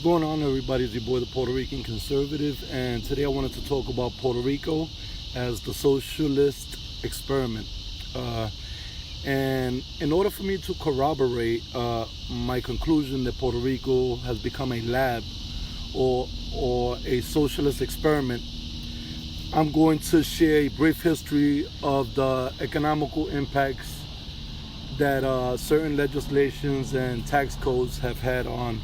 going on, everybody? It's your boy, the Puerto Rican Conservative, and today I wanted to talk about Puerto Rico as the socialist experiment. And in order for me to corroborate my conclusion that Puerto Rico has become a lab or a socialist experiment, I'm going to share a brief history of the economical impacts that certain legislations and tax codes have had on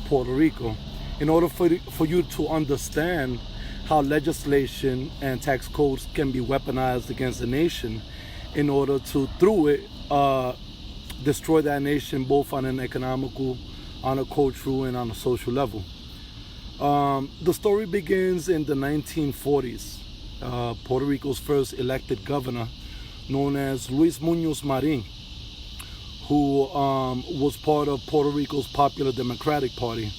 Puerto Rico. In order for you to understand how legislation and tax codes can be weaponized against a nation in order to, through it, destroy that nation both on an economical, on a cultural, and on a social level. The story begins in the 1940s. Puerto Rico's first elected governor, known as Luis Muñoz Marin, who was part of Puerto Rico's Popular Democratic Party.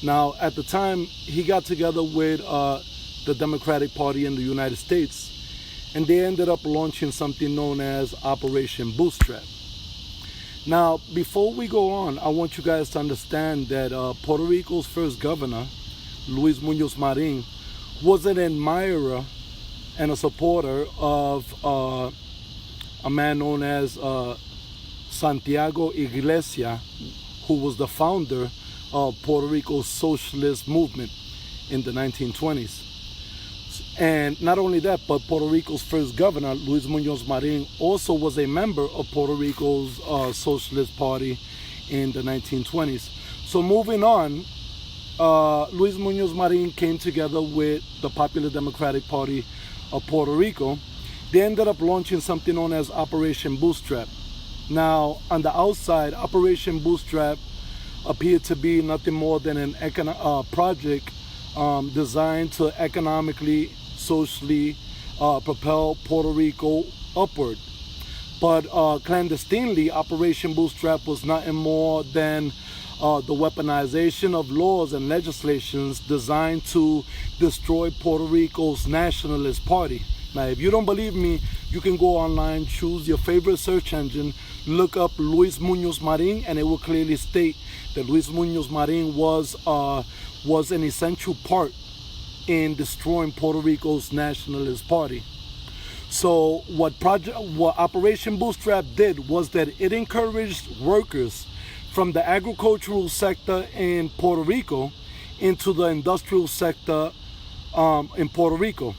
Now, at the time, he got together with the Democratic Party in the United States, and they ended up launching something known as Operation Bootstrap. Now, before we go on, I want you guys to understand that Puerto Rico's first governor, Luis Muñoz Marin, was an admirer and a supporter of a man known as Santiago Iglesias, who was the founder of Puerto Rico's socialist movement in the 1920s. And not only that, but Puerto Rico's first governor, Luis Muñoz Marin, also was a member of Puerto Rico's Socialist Party in the 1920s. So moving on, Luis Muñoz Marin came together with the Popular Democratic Party of Puerto Rico. They ended up launching something known as Operation Bootstrap. Now, on the outside, Operation Bootstrap appeared to be nothing more than an project designed to economically, socially propel Puerto Rico upward. But clandestinely, Operation Bootstrap was nothing more than the weaponization of laws and legislations designed to destroy Puerto Rico's Nationalist Party. Now, if you don't believe me, you can go online, choose your favorite search engine, look up Luis Muñoz Marin, and it will clearly state that Luis Muñoz Marin was an essential part in destroying Puerto Rico's Nationalist Party. So what Operation Bootstrap did was that it encouraged workers from the agricultural sector in Puerto Rico into the industrial sector in Puerto Rico.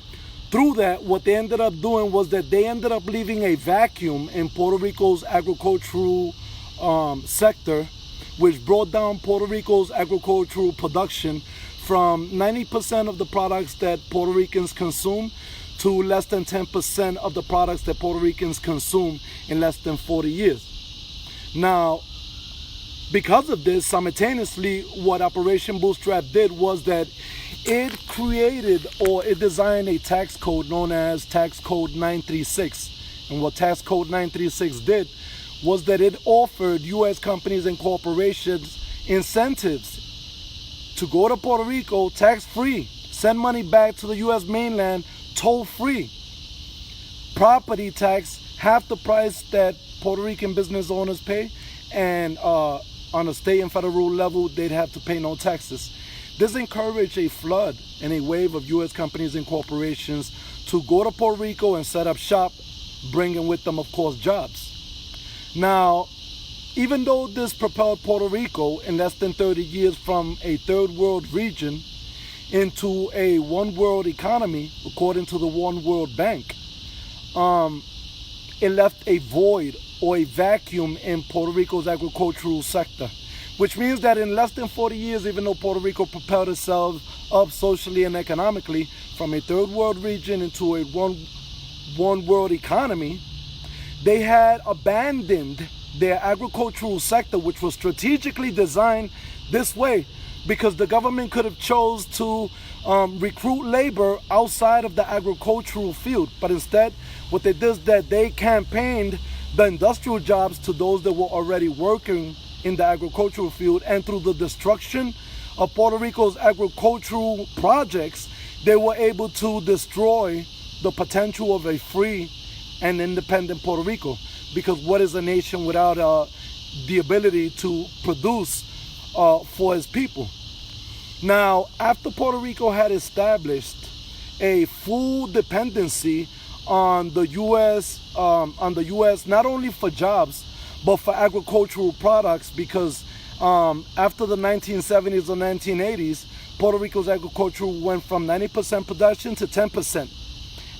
Through that, what they ended up doing was that they ended up leaving a vacuum in Puerto Rico's agricultural sector, which brought down Puerto Rico's agricultural production from 90% of the products that Puerto Ricans consume to less than 10% of the products that Puerto Ricans consume in less than 40 years. Now, because of this, simultaneously, what Operation Bootstrap did was that it created or it designed a tax code known as Tax Code 936. And what Tax Code 936 did was that it offered U.S. companies and corporations incentives to go to Puerto Rico tax-free, send money back to the U.S. mainland toll-free. Property tax, half the price that Puerto Rican business owners pay, and on a state and federal level, they'd have to pay no taxes. This encouraged a flood and a wave of U.S. companies and corporations to go to Puerto Rico and set up shop, bringing with them, of course, jobs. Now, even though this propelled Puerto Rico in less than 30 years from a third world region into a one world economy, according to the One World Bank, it left a void or a vacuum in Puerto Rico's agricultural sector, which means that in less than 40 years, even though Puerto Rico propelled itself up socially and economically from a third world region into a one world economy, they had abandoned their agricultural sector, which was strategically designed this way because the government could have chose to recruit labor outside of the agricultural field. But instead, what they did is that they campaigned the industrial jobs to those that were already working in the agricultural field, and through the destruction of Puerto Rico's agricultural projects, they were able to destroy the potential of a free and independent Puerto Rico. Because what is a nation without the ability to produce for its people? Now, after Puerto Rico had established a full dependency on the U.S., not only for jobs, but for agricultural products, because after the 1970s or 1980s, Puerto Rico's agriculture went from 90% production to 10%.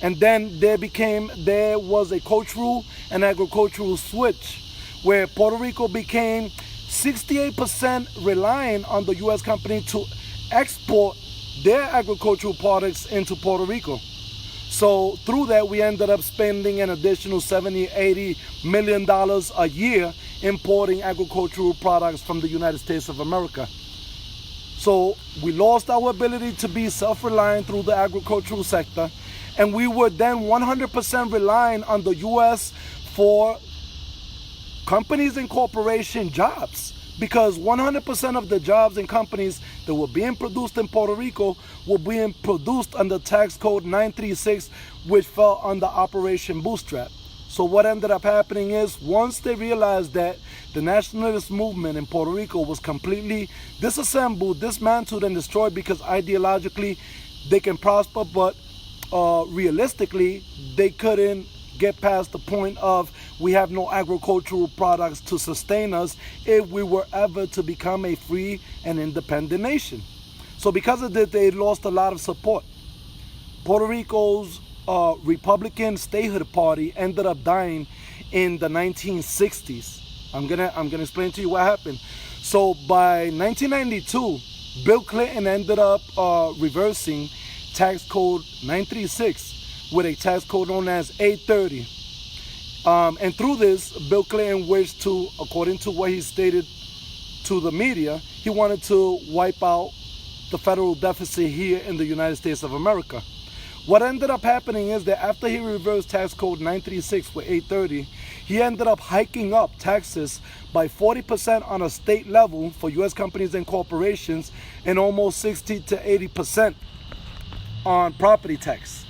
And then there was a cultural and agricultural switch where Puerto Rico became 68% relying on the U.S. company to export their agricultural products into Puerto Rico. So through that, we ended up spending an additional $70–80 million a year importing agricultural products from the United States of America. So we lost our ability to be self-reliant through the agricultural sector, and we were then 100% relying on the U.S. for companies and corporation jobs, because 100% of the jobs and companies that were being produced in Puerto Rico were being produced under tax code 936, which fell under Operation Bootstrap. So what ended up happening is, once they realized that the nationalist movement in Puerto Rico was completely disassembled, dismantled, and destroyed, because ideologically they can prosper, but realistically they couldn't get past the point of, we have no agricultural products to sustain us if we were ever to become a free and independent nation. So because of that, they lost a lot of support. Puerto Rico's Republican Statehood Party ended up dying in the 1960s. I'm gonna explain to you what happened. So by 1992, Bill Clinton ended up reversing tax code 936 with a tax code known as 830. And through this, Bill Clinton wished to, according to what he stated to the media, he wanted to wipe out the federal deficit here in the United States of America. What ended up happening is that after he reversed tax code 936 with 830, he ended up hiking up taxes by 40% on a state level for U.S. companies and corporations, and almost 60 to 80% on property tax.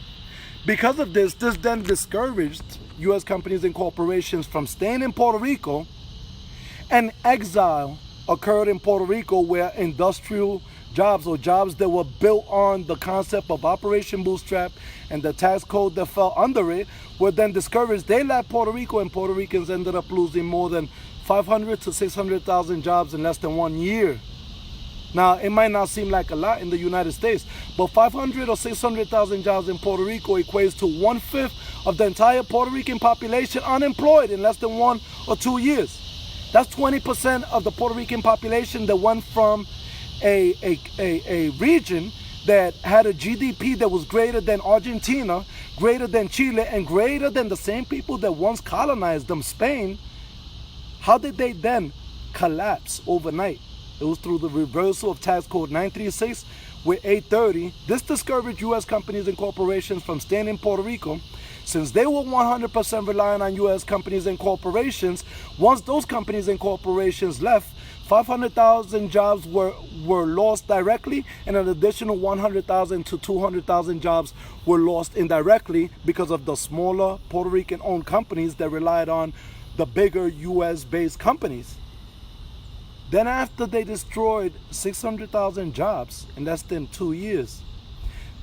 Because of this then discouraged U.S. companies and corporations from staying in Puerto Rico, and exile occurred in Puerto Rico, where industrial jobs, or jobs that were built on the concept of Operation Bootstrap and the tax code that fell under it, were then discouraged. They left Puerto Rico, and Puerto Ricans ended up losing more than 500 to 600,000 jobs in less than 1 year. Now, it might not seem like a lot in the United States, but 500 or 600,000 jobs in Puerto Rico equates to 1/5 of the entire Puerto Rican population unemployed in less than 1 or 2 years. That's 20% of the Puerto Rican population that went from a region that had a GDP that was greater than Argentina, greater than Chile, and greater than the same people that once colonized them, Spain. How did they then collapse overnight? It was through the reversal of tax code 936 with 830. This discouraged U.S. companies and corporations from staying in Puerto Rico. Since they were 100% relying on U.S. companies and corporations, once those companies and corporations left, 500,000 jobs were lost directly, and an additional 100,000 to 200,000 jobs were lost indirectly because of the smaller Puerto Rican-owned companies that relied on the bigger U.S.-based companies. Then after they destroyed 600,000 jobs in less than 2 years,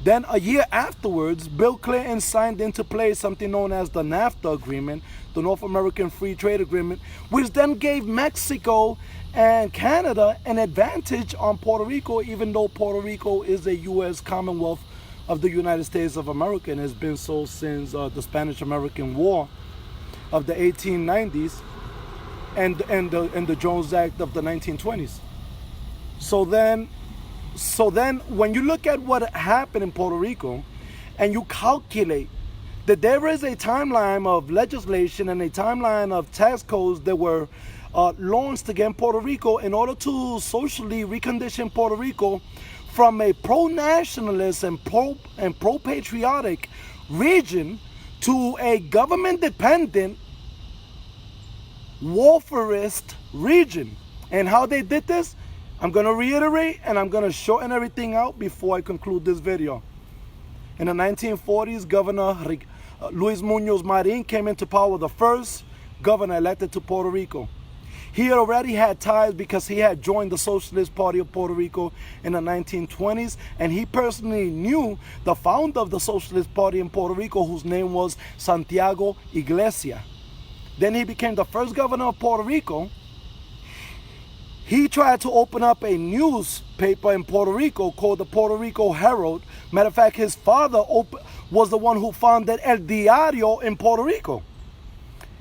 then a year afterwards, Bill Clinton signed into place something known as the NAFTA agreement, the North American Free Trade Agreement, which then gave Mexico and Canada an advantage on Puerto Rico, even though Puerto Rico is a U.S. Commonwealth of the United States of America, and has been so since the Spanish-American War of the 1890s. And the Jones Act of the 1920s. So then when you look at what happened in Puerto Rico, and you calculate that there is a timeline of legislation and a timeline of tax codes that were launched against Puerto Rico in order to socially recondition Puerto Rico from a pro-nationalist and pro-patriotic region to a government-dependent warfarist region. And how they did this, I'm going to reiterate, and I'm going to shorten everything out before I conclude this video. In the 1940s, Governor Luis Muñoz Marin came into power, the first governor elected to Puerto Rico. He had already had ties because he had joined the Socialist Party of Puerto Rico in the 1920s, and he personally knew the founder of the Socialist Party in Puerto Rico, whose name was Santiago Iglesia. Then he became the first governor of Puerto Rico. He tried to open up a newspaper in Puerto Rico called the Puerto Rico Herald. Matter of fact, his father was the one who founded El Diario in Puerto Rico.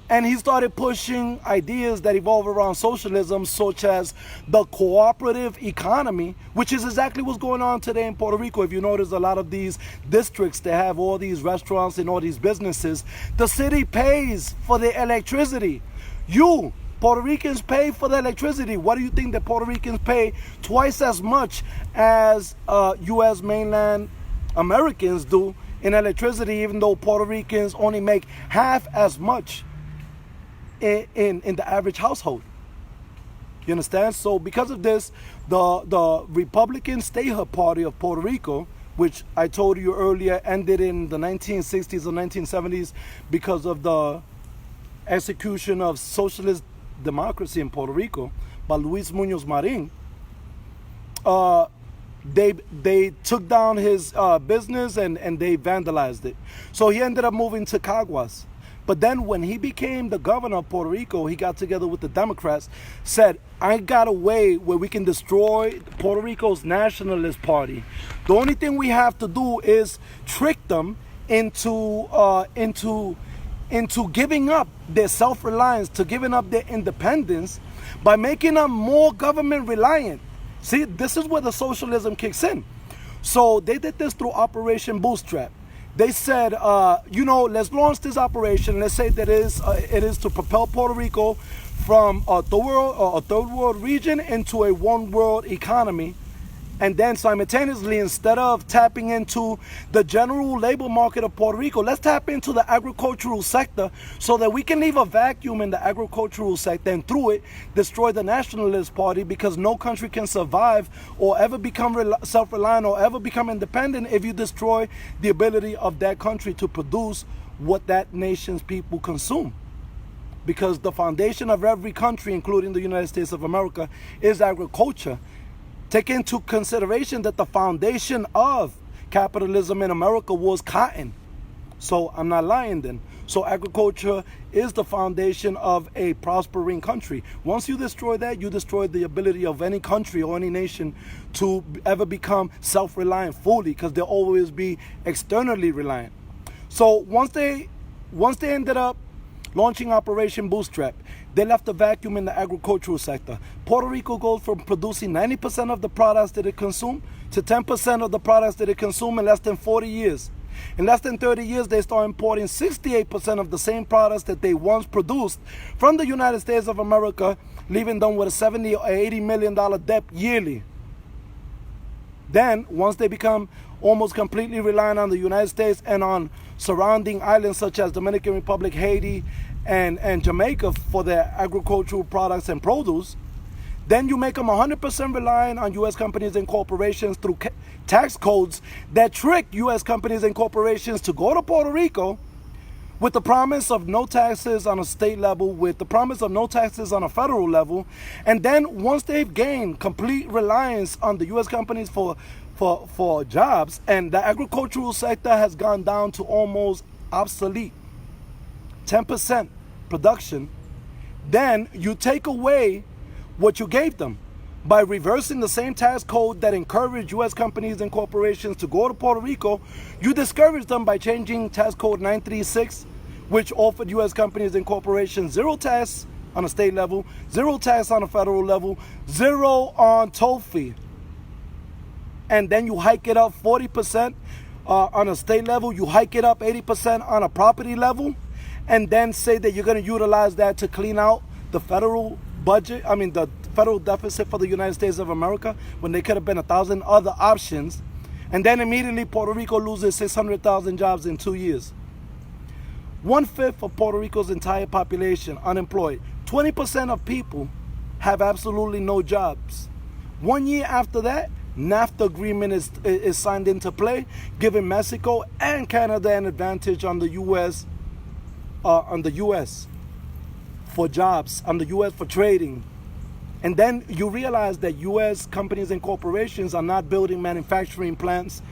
And he started pushing ideas that evolve around socialism, such as the cooperative economy, which is exactly what's going on today in Puerto Rico. If you notice, a lot of these districts, they have all these restaurants and all these businesses. The city pays for the electricity. You, Puerto Ricans, pay for the electricity. What do you think that Puerto Ricans pay twice as much as U.S. mainland Americans do in electricity, even though Puerto Ricans only make half as much in the average household? You understand? So because of this, the Republican Statehood Party of Puerto Rico, which I told you earlier ended in the 1960s or 1970s because of the execution of socialist democracy in Puerto Rico by Luis Muñoz Marin, they took down his business and they vandalized it. So he ended up moving to Caguas. But then when he became the governor of Puerto Rico, he got together with the Democrats, said, I got a way where we can destroy Puerto Rico's Nationalist Party. The only thing we have to do is trick them into giving up their self-reliance, to giving up their independence by making them more government reliant. See, this is where the socialism kicks in. So they did this through Operation Bootstrap. They said, let's launch this operation. Let's say that it is to propel Puerto Rico from a third world region into a one world economy. And then simultaneously, instead of tapping into the general labor market of Puerto Rico, let's tap into the agricultural sector so that we can leave a vacuum in the agricultural sector and through it destroy the Nationalist Party, because no country can survive or ever become self-reliant or ever become independent if you destroy the ability of that country to produce what that nation's people consume. Because the foundation of every country, including the United States of America, is agriculture. Take into consideration that the foundation of capitalism in America was cotton. So I'm not lying then. So agriculture is the foundation of a prospering country. Once you destroy that, you destroy the ability of any country or any nation to ever become self-reliant fully, because they'll always be externally reliant. So once they ended up launching Operation Bootstrap, they left a vacuum in the agricultural sector. Puerto Rico goes from producing 90% of the products that it consumes to 10% of the products that it consumes in less than 40 years. In less than 30 years, they start importing 68% of the same products that they once produced from the United States of America, leaving them with a $70 or $80 million debt yearly. Then, once they become almost completely reliant on the United States and on surrounding islands such as Dominican Republic, Haiti, and Jamaica for their agricultural products and produce, then you make them 100% reliant on U.S. companies and corporations through tax codes that trick U.S. companies and corporations to go to Puerto Rico with the promise of no taxes on a state level, with the promise of no taxes on a federal level. And then once they've gained complete reliance on the U.S. companies for jobs, and the agricultural sector has gone down to almost obsolete, 10% production, then you take away what you gave them by reversing the same tax code that encouraged U.S. companies and corporations to go to Puerto Rico. You discourage them by changing tax code 936, which offered U.S. companies and corporations zero tax on a state level, zero tax on a federal level, zero on toll fee. And then you hike it up 40% on a state level, you hike it up 80% on a property level, and then say that you're going to utilize that to clean out the federal budget, the federal deficit for the United States of America, when there could have been 1,000 other options. And then immediately Puerto Rico loses 600,000 jobs in 2 years. 1/5 of Puerto Rico's entire population unemployed. 20% of people have absolutely no jobs. 1 year after that, NAFTA agreement is signed into play, giving Mexico and Canada an advantage on the U.S. for jobs, on the U.S. for trading. And then you realize that U.S. companies and corporations are not building manufacturing plants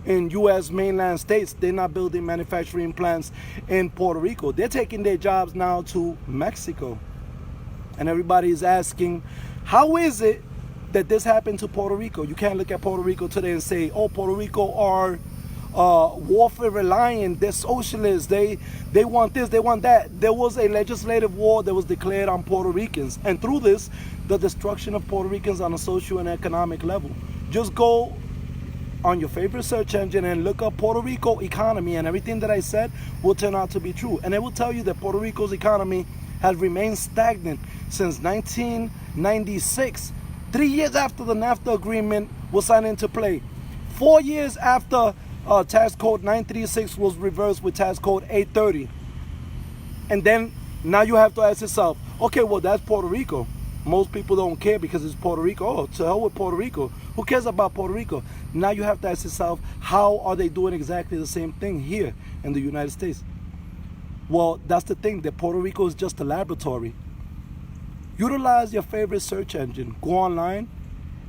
in U.S. mainland states. They're not building manufacturing plants in Puerto Rico. They're taking their jobs now to Mexico. And everybody is asking, how is it that this happened to Puerto Rico? You can't look at Puerto Rico today and say, oh, Puerto Rico are warfare reliant, they're socialists, they want this, they want that. There was a legislative war that was declared on Puerto Ricans, and through this, the destruction of Puerto Ricans on a social and economic level. Just go on your favorite search engine and look up Puerto Rico economy, and everything that I said will turn out to be true. And it will tell you that Puerto Rico's economy has remained stagnant since 1996, 3 years after the NAFTA agreement was signed into play, 4 years after Tax Code 936 was reversed with Tax Code 830. And then now you have to ask yourself, okay, well, that's Puerto Rico. Most people don't care because it's Puerto Rico. Oh, to hell with Puerto Rico. Who cares about Puerto Rico? Now you have to ask yourself, how are they doing exactly the same thing here in the United States? Well, that's the thing, that Puerto Rico is just a laboratory. Utilize your favorite search engine. Go online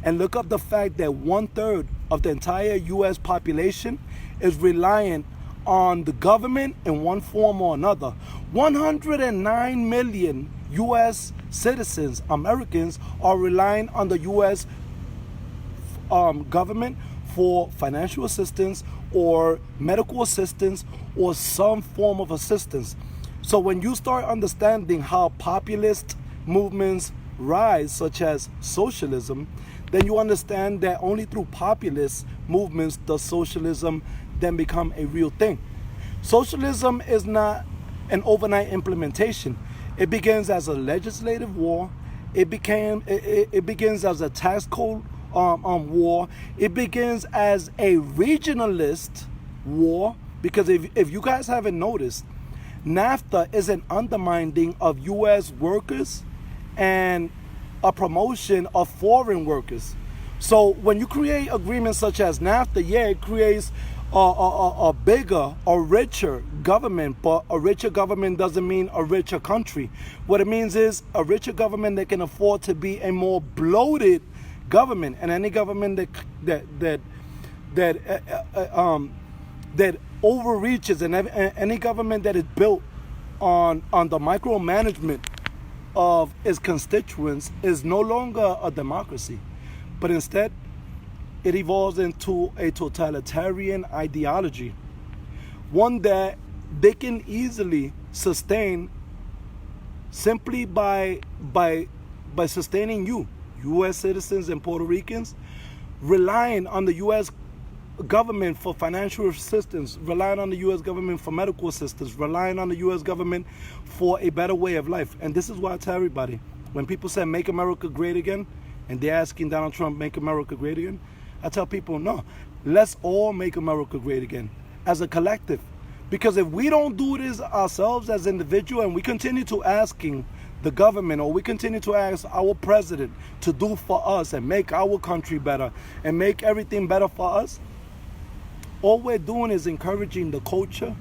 and look up the fact that 1/3 of the entire U.S. population is reliant on the government in one form or another. 109 million U.S. citizens, Americans, are relying on the U.S. Government for financial assistance or medical assistance or some form of assistance. So when you start understanding how populist movements rise, such as socialism, then you understand that only through populist movements does socialism then become a real thing. Socialism is not an overnight implementation. It begins as a legislative war. It begins as a tax code war. It begins as a regionalist war, because if you guys haven't noticed, NAFTA is an undermining of U.S. workers and a promotion of foreign workers. So when you create agreements such as NAFTA, yeah, it creates a bigger, a richer government, but a richer government doesn't mean a richer country. What it means is a richer government that can afford to be a more bloated government, and any government that overreaches, and any government that is built on the micromanagement of its constituents is no longer a democracy, but instead it evolves into a totalitarian ideology, one that they can easily sustain simply by sustaining you, U.S. citizens and Puerto Ricans, relying on the U.S. government for financial assistance, relying on the U.S. government for medical assistance, relying on the U.S. government for a better way of life. And this is why I tell everybody, when people say make America great again, and they're asking Donald Trump, make America great again, I tell people, no, let's all make America great again as a collective. Because if we don't do this ourselves as individuals, and we continue to asking the government, or we continue to ask our president to do for us and make our country better and make everything better for us, all we're doing is encouraging the culture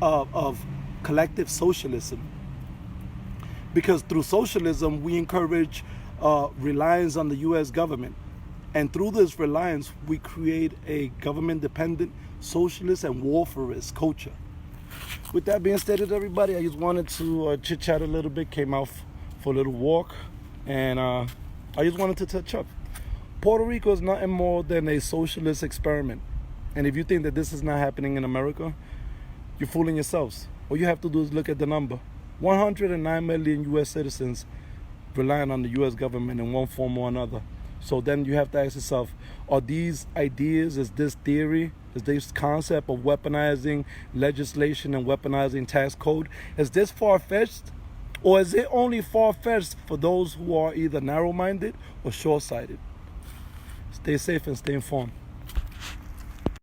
of collective socialism. Because through socialism, we encourage reliance on the U.S. government. And through this reliance, we create a government-dependent, socialist, and warfarist culture. With that being stated, everybody, I just wanted to chit-chat a little bit, came out for a little walk, and I just wanted to touch up. Puerto Rico is nothing more than a socialist experiment. And if you think that this is not happening in America, you're fooling yourselves. All you have to do is look at the number. 109 million U.S. citizens relying on the U.S. government in one form or another. So then you have to ask yourself, are these ideas, is this theory, is this concept of weaponizing legislation and weaponizing tax code, is this far-fetched? Or is it only far-fetched for those who are either narrow-minded or short-sighted? Stay safe and stay informed.